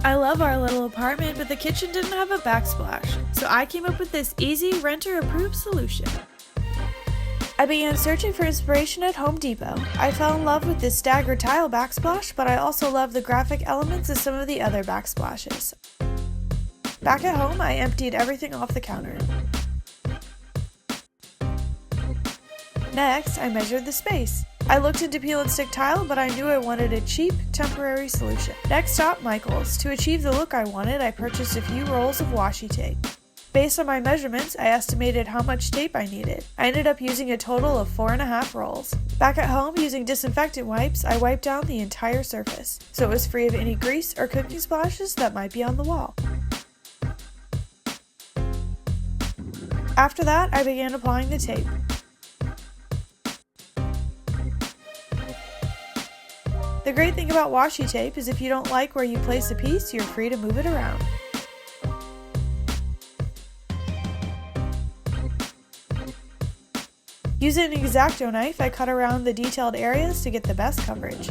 I love our little apartment, but the kitchen didn't have a backsplash, so I came up with this easy renter-approved solution. I began searching for inspiration at Home Depot. I fell in love with this staggered tile backsplash, but I also love the graphic elements of some of the other backsplashes. Back at home, I emptied everything off the counter. Next, I measured the space. I looked into peel and stick tile, but I knew I wanted a cheap, temporary solution. Next stop, Michael's. To achieve the look I wanted, I purchased a few rolls of washi tape. Based on my measurements, I estimated how much tape I needed. I ended up using a total of 4.5 rolls. Back at home, using disinfectant wipes, I wiped down the entire surface, so it was free of any grease or cooking splashes that might be on the wall. After that, I began applying the tape. The great thing about washi tape is if you don't like where you place a piece, you're free to move it around. Using an X-Acto knife, I cut around the detailed areas to get the best coverage.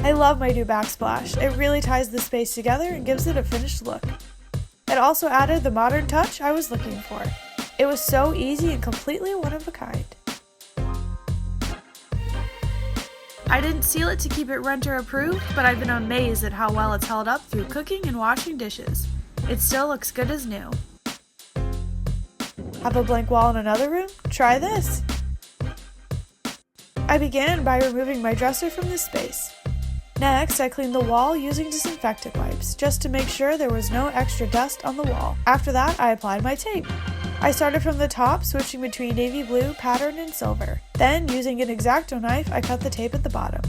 I love my new backsplash. It really ties the space together and gives it a finished look. It also added the modern touch I was looking for. It was so easy and completely one of a kind. I didn't seal it to keep it renter approved, but I've been amazed at how well it's held up through cooking and washing dishes. It still looks good as new. Have a blank wall in another room? Try this! I began by removing my dresser from the space. Next, I cleaned the wall using disinfectant wipes, just to make sure there was no extra dust on the wall. After that, I applied my tape. I started from the top, switching between navy blue, pattern, and silver. Then, using an X-Acto knife, I cut the tape at the bottom.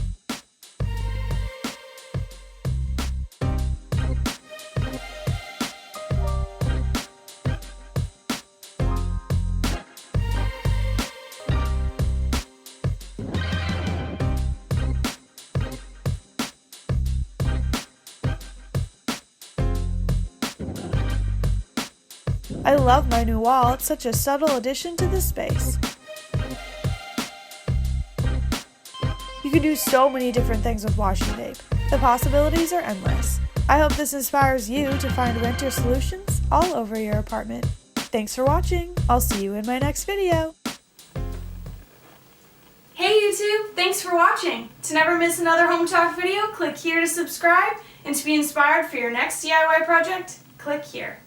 I love my new wall, it's such a subtle addition to the space. You can do so many different things with washi tape. The possibilities are endless. I hope this inspires you to find renter solutions all over your apartment. Thanks for watching. I'll see you in my next video. Hey YouTube, thanks for watching. To never miss another Hometalk video, click here to subscribe, and to be inspired for your next DIY project, click here.